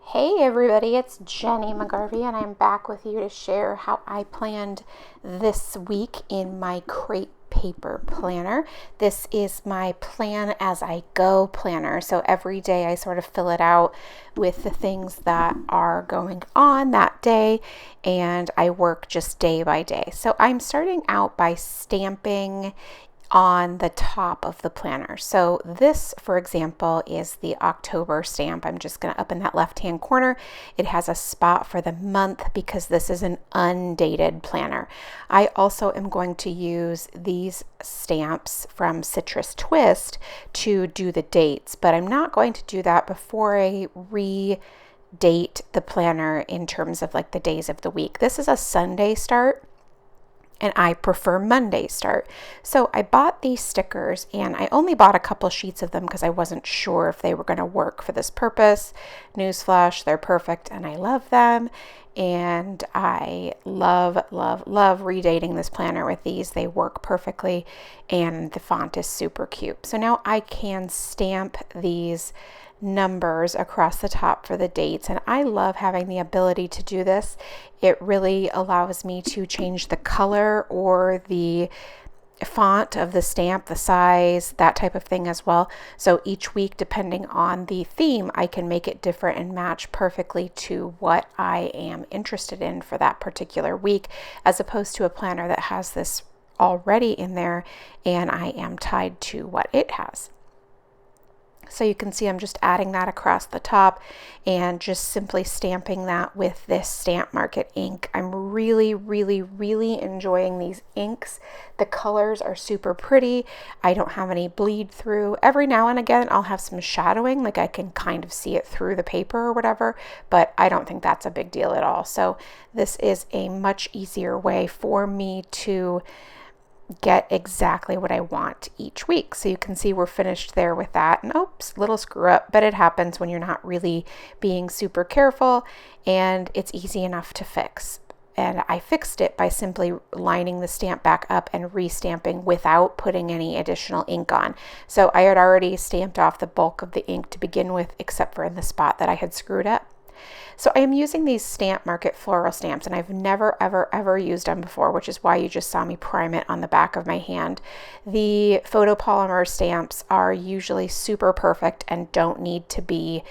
Hey everybody, it's Jenny McGarvey, and I'm back with you to share how I planned this week in my Crate Paper Planner. This is my plan as I go planner. So every day I sort of fill it out with the things that are going on that day, and I work just day by day. So I'm starting out by stamping on the top of the planner. So this, for example, is the October stamp. I'm just going to up in that left-hand corner. It has a spot for the month because this is an undated planner. I also am going to use these stamps from Citrus Twist to do the dates, but I'm not going to do that before I date the planner in terms of like the days of the week. This is a Sunday start, and I prefer Monday start. So I bought these stickers, and I only bought a couple sheets of them because I wasn't sure if they were going to work for this purpose. Newsflash, they're perfect and I love them. And I love redating this planner with these. They work perfectly and the font is super cute. So now I can stamp these numbers across the top for the dates, and I love having the ability to do this. It really allows me to change the color or the font of the stamp, the size, that type of thing as well. So each week, depending on the theme, I can make it different and match perfectly to what I am interested in for that particular week, as opposed to a planner that has this already in there and I am tied to what it has. So you can see I'm just adding that across the top and just simply stamping that with this Stamp Market ink. I'm really enjoying these inks. The colors are super pretty. I don't have any bleed through. Every now and again I'll have some shadowing, like I can kind of see it through the paper or whatever, but I don't think that's a big deal at all. So this is a much easier way for me to get exactly what I want each week. So you can see we're finished there with that. And oops, little screw up, but it happens when you're not really being super careful, and it's easy enough to fix. And I fixed it by simply lining the stamp back up and restamping without putting any additional ink on. So I had already stamped off the bulk of the ink to begin with, except for in the spot that I had screwed up. So I am using these Stamp Market floral stamps, and I've never, ever used them before, which is why you just saw me prime it on the back of my hand. The photopolymer stamps are usually super perfect and don't need to be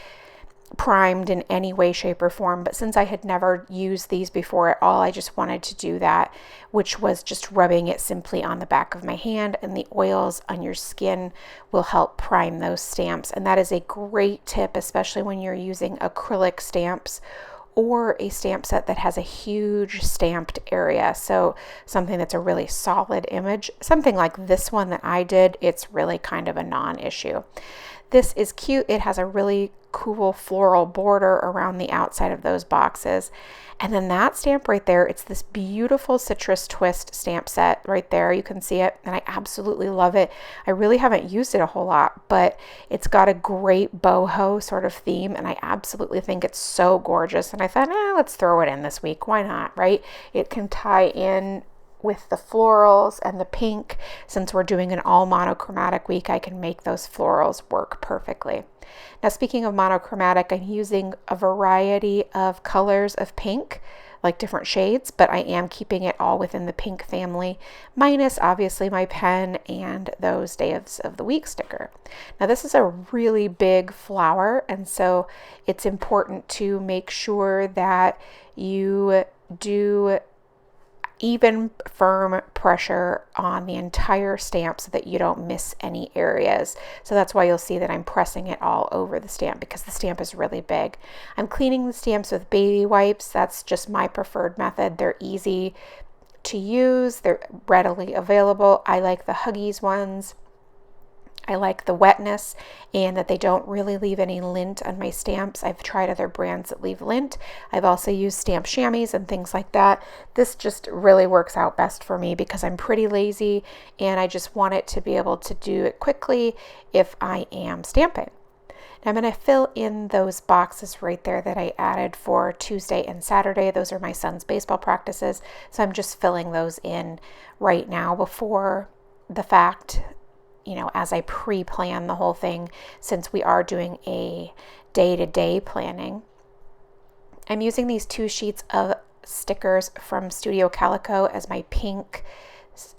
primed in any way, shape, or form. But since I had never used these before at all, I just wanted to do that, which was just rubbing it simply on the back of my hand, and the oils on your skin will help prime those stamps. And that is a great tip, especially when you're using acrylic stamps or a stamp set that has a huge stamped area. So something that's a really solid image, something like this one that I did, it's really kind of a non-issue. This is cute. It has a really cool floral border around the outside of those boxes. And then that stamp right there, it's this beautiful Citrus Twist stamp set right there. You can see it, and I absolutely love it. I really haven't used it a whole lot, but it's got a great boho sort of theme, and I absolutely think it's so gorgeous. And I thought, let's throw it in this week. Why not, right? It can tie in with the florals and the pink. Since we're doing an all monochromatic week, I can make those florals work perfectly. Now, speaking of monochromatic, I'm using a variety of colors of pink, like different shades, but I am keeping it all within the pink family, minus obviously my pen and those days of the week sticker. Now, this is a really big flower, and so it's important to make sure that you do even firm pressure on the entire stamp so that you don't miss any areas. So that's why you'll see that I'm pressing it all over the stamp, because the stamp is really big. I'm cleaning the stamps with baby wipes. That's just my preferred method. They're easy to use. They're readily available. I like the Huggies ones. I like the wetness and that they don't really leave any lint on my stamps. I've tried other brands that leave lint. I've also used stamp chamois and things like that. This just really works out best for me because I'm pretty lazy and I just want it to be able to do it quickly if I am stamping. Now I'm going to fill in those boxes right there that I added for Tuesday and Saturday. Those are my son's baseball practices. So I'm just filling those in right now before the fact, as I pre-plan the whole thing, since we are doing a day-to-day planning. I'm using these 2 sheets of stickers from Studio Calico as my pink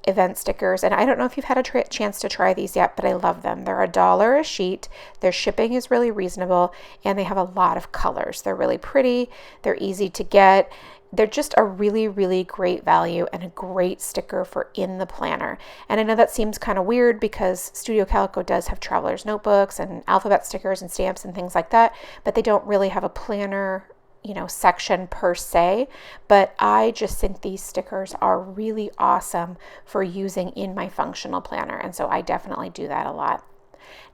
event stickers, and I don't know if you've had a chance to try these yet, but I love them. They're $1 a sheet. Their shipping is really reasonable, and they have a lot of colors. They're really pretty. They're easy to get. They're just a really, really great value and a great sticker for in the planner. And I know that seems kind of weird because Studio Calico does have traveler's notebooks and alphabet stickers and stamps and things like that, but they don't really have a planner section per se, but I just think these stickers are really awesome for using in my functional planner, and so I definitely do that a lot.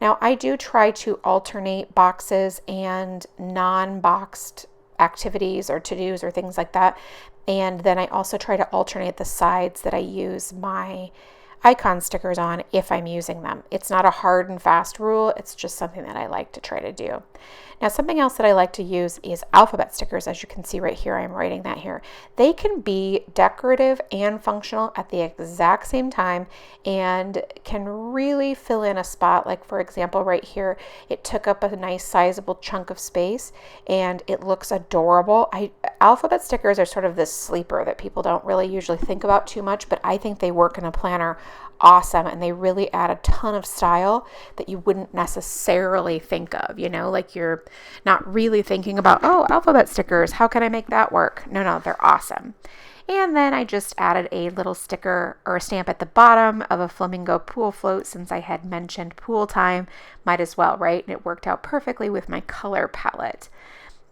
Now, I do try to alternate boxes and non-boxed activities or to-dos or things like that, and then I also try to alternate the sides that I use my icon stickers on if I'm using them. It's not a hard and fast rule, it's just something that I like to try to do. Now, something else that I like to use is alphabet stickers. As you can see right here, I'm writing that here. They can be decorative and functional at the exact same time and can really fill in a spot. Like, for example, right here, it took up a nice sizable chunk of space and it looks adorable. Alphabet stickers are sort of this sleeper that people don't really usually think about too much, but I think they work in a planner awesome, and they really add a ton of style that you wouldn't necessarily think of, like you're not really thinking about, oh, alphabet stickers, how can I make that work? No, they're awesome. And then I just added a little sticker or a stamp at the bottom of a flamingo pool float since I had mentioned pool time. Might as well, right? And it worked out perfectly with my color palette.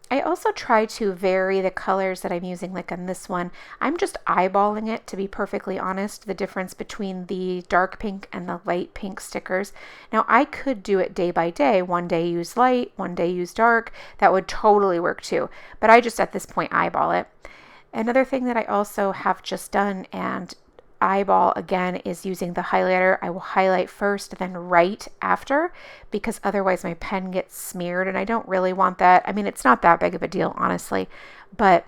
I also try to vary the colors that I'm using, like on this one. I'm just eyeballing it, to be perfectly honest, the difference between the dark pink and the light pink stickers. Now, I could do it day by day. One day use light, one day use dark. That would totally work too. But I just, at this point, eyeball it. Another thing that I also have just done and eyeball again is using the highlighter. I will highlight first, then write after, because otherwise my pen gets smeared and I don't really want that. I mean, it's not that big of a deal, honestly, but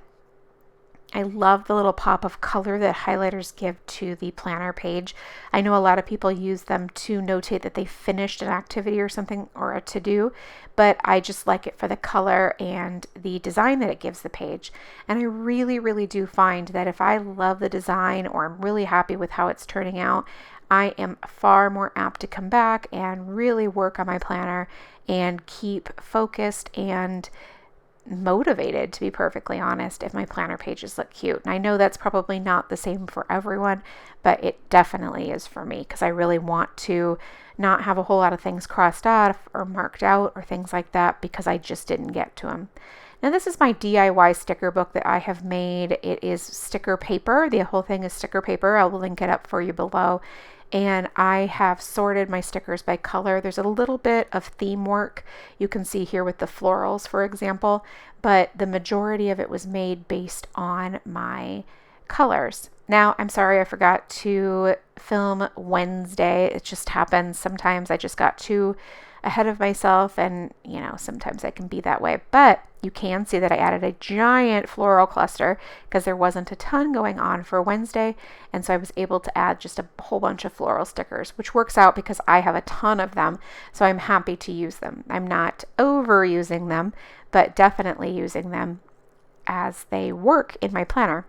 I love the little pop of color that highlighters give to the planner page. I know a lot of people use them to notate that they finished an activity or something or a to-do, but I just like it for the color and the design that it gives the page. And I really, really do find that if I love the design or I'm really happy with how it's turning out, I am far more apt to come back and really work on my planner and keep focused and motivated, to be perfectly honest, if my planner pages look cute. And I know that's probably not the same for everyone, but it definitely is for me, because I really want to not have a whole lot of things crossed off or marked out or things like that because I just didn't get to them. Now, this is my DIY sticker book that I have made. It is sticker paper. The whole thing is sticker paper. I will link it up for you below. And I have sorted my stickers by color. There's a little bit of theme work you can see here with the florals, for example, but the majority of it was made based on my colors. Now, I'm sorry I forgot to film Wednesday. It just happens. Sometimes I just got too ahead of myself, and sometimes I can be that way, but you can see that I added a giant floral cluster because there wasn't a ton going on for Wednesday, and so I was able to add just a whole bunch of floral stickers, which works out because I have a ton of them, so I'm happy to use them. I'm not overusing them, but definitely using them as they work in my planner.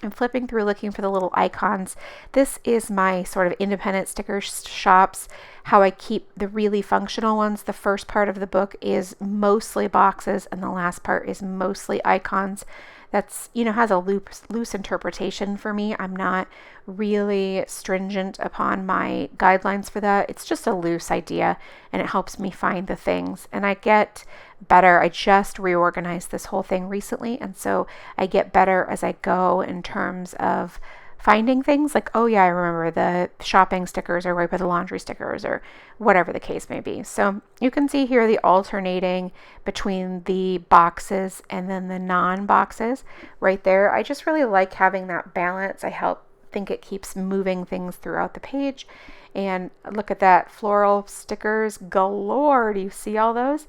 I'm flipping through looking for the little icons. This is my sort of independent sticker shops, how I keep the really functional ones. The first part of the book is mostly boxes and the last part is mostly icons. That's, has a loose interpretation for me. I'm not really stringent upon my guidelines for that. It's just a loose idea and it helps me find the things. And I get better. I just reorganized this whole thing recently, and so I get better as I go in terms of finding things like, oh yeah, I remember the shopping stickers are right by the laundry stickers or whatever the case may be. So you can see here the alternating between the boxes and then the non-boxes right there. I just really like having that balance. I think it keeps moving things throughout the page. And look at that, floral stickers galore. Do you see all those?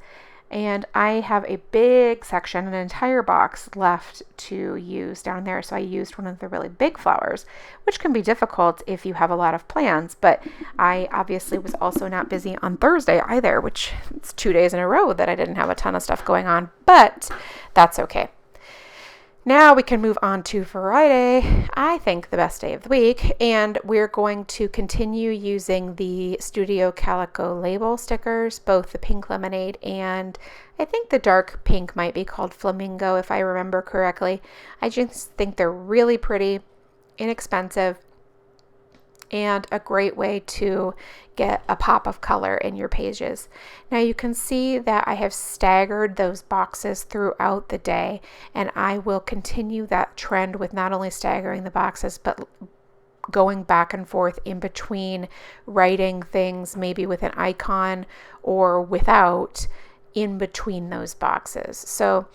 And I have a big section, an entire box left to use down there. So I used one of the really big flowers, which can be difficult if you have a lot of plans. But I obviously was also not busy on Thursday either, which it's 2 days in a row that I didn't have a ton of stuff going on, but that's okay. Now we can move on to Friday, I think the best day of the week, and we're going to continue using the Studio Calico label stickers, both the pink lemonade and I think the dark pink might be called flamingo if I remember correctly. I just think they're really pretty, inexpensive, and a great way to get a pop of color in your pages. Now you can see that I have staggered those boxes throughout the day, and I will continue that trend with not only staggering the boxes, but going back and forth in between, writing things maybe with an icon or without in between those boxes. So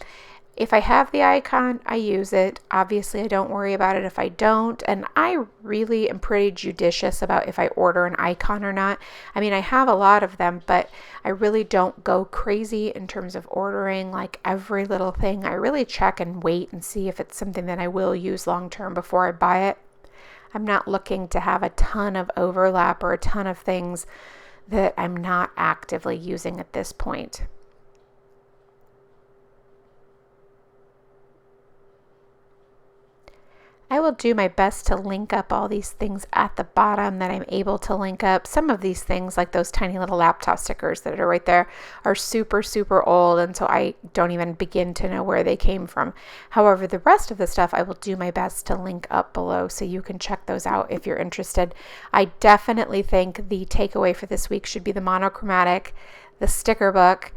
if I have the icon, I use it. Obviously, I don't worry about it if I don't. And I really am pretty judicious about if I order an icon or not. I mean, I have a lot of them, but I really don't go crazy in terms of ordering like every little thing. I really check and wait and see if it's something that I will use long term before I buy it. I'm not looking to have a ton of overlap or a ton of things that I'm not actively using at this point. I will do my best to link up all these things at the bottom that I'm able to link up. Some of these things, like those tiny little laptop stickers that are right there, are super, super old, and so I don't even begin to know where they came from. However, the rest of the stuff I will do my best to link up below so you can check those out if you're interested. I definitely think the takeaway for this week should be the monochromatic, the sticker book,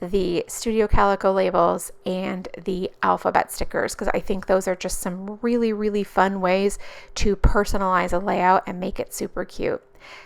the Studio Calico labels, and the alphabet stickers, because I think those are just some really, really fun ways to personalize a layout and make it super cute.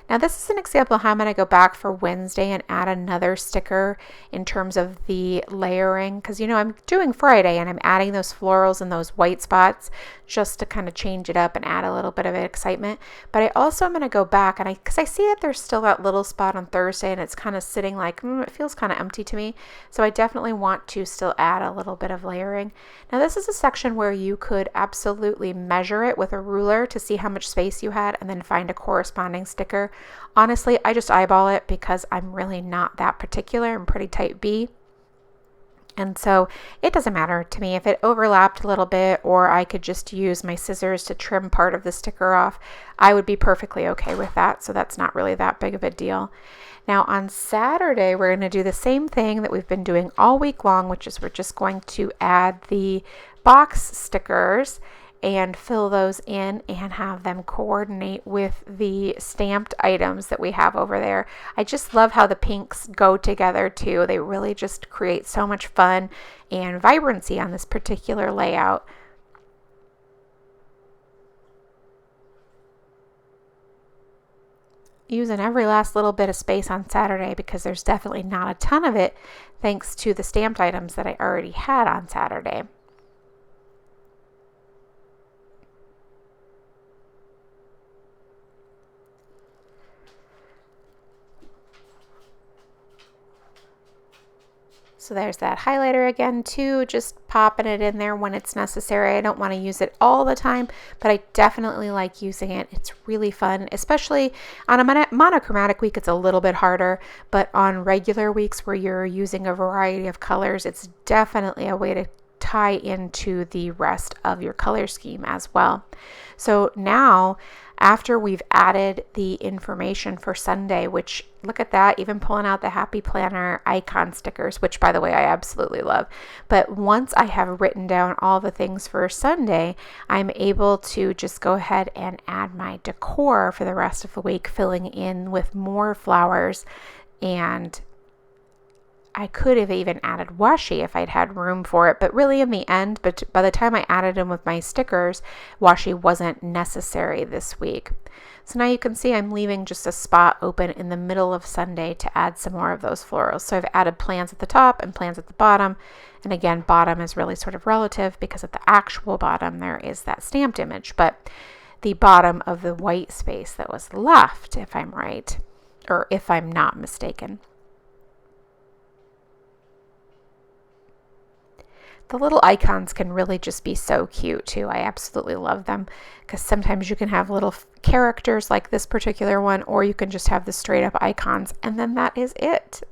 Now this is an example of how I'm going to go back for Wednesday and add another sticker in terms of the layering, because I'm doing Friday and I'm adding those florals and those white spots just to kind of change it up and add a little bit of excitement. But I also am going to go back and because I see that there's still that little spot on Thursday and it's kind of sitting like it feels kind of empty to me, so I definitely want to still add a little bit of layering. Now this is a section where you could absolutely measure it with a ruler to see how much space you had and then find a corresponding sticker. Honestly, I just eyeball it because I'm really not that particular. I'm pretty type B. And so it doesn't matter to me if it overlapped a little bit, or I could just use my scissors to trim part of the sticker off. I would be perfectly okay with that. So that's not really that big of a deal. Now on Saturday, we're going to do the same thing that we've been doing all week long, which is we're just going to add the box stickers and fill those in and have them coordinate with the stamped items that we have over there. I just love how the pinks go together too. They really just create so much fun and vibrancy on this particular layout. Using every last little bit of space on Saturday because there's definitely not a ton of it thanks to the stamped items that I already had on Saturday. So there's that highlighter again too, just popping it in there when it's necessary. I don't want to use it all the time, but I definitely like using it. It's really fun, especially on a monochromatic week. It's a little bit harder, but on regular weeks where you're using a variety of colors, it's definitely a way to tie into the rest of your color scheme as well. So now, after we've added the information for Sunday, which look at that, even pulling out the Happy Planner icon stickers, which by the way, I absolutely love. But once I have written down all the things for Sunday, I'm able to just go ahead and add my decor for the rest of the week, filling in with more flowers. And I could have even added washi if I'd had room for it, but really in the end, but by the time I added them with my stickers, washi wasn't necessary this week. So now you can see I'm leaving just a spot open in the middle of Sunday to add some more of those florals. So I've added plants at the top and plants at the bottom. And again, bottom is really sort of relative because at the actual bottom there is that stamped image, but the bottom of the white space that was left, if I'm right, or if I'm not mistaken. The little icons can really just be so cute too. I absolutely love them because sometimes you can have little characters like this particular one, or you can just have the straight up icons, and then that is it.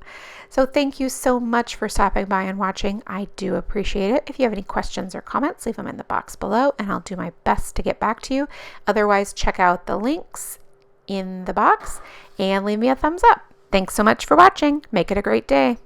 So thank you so much for stopping by and watching. I do appreciate it. If you have any questions or comments, leave them in the box below and I'll do my best to get back to you. Otherwise, check out the links in the box and leave me a thumbs up. Thanks so much for watching. Make it a great day.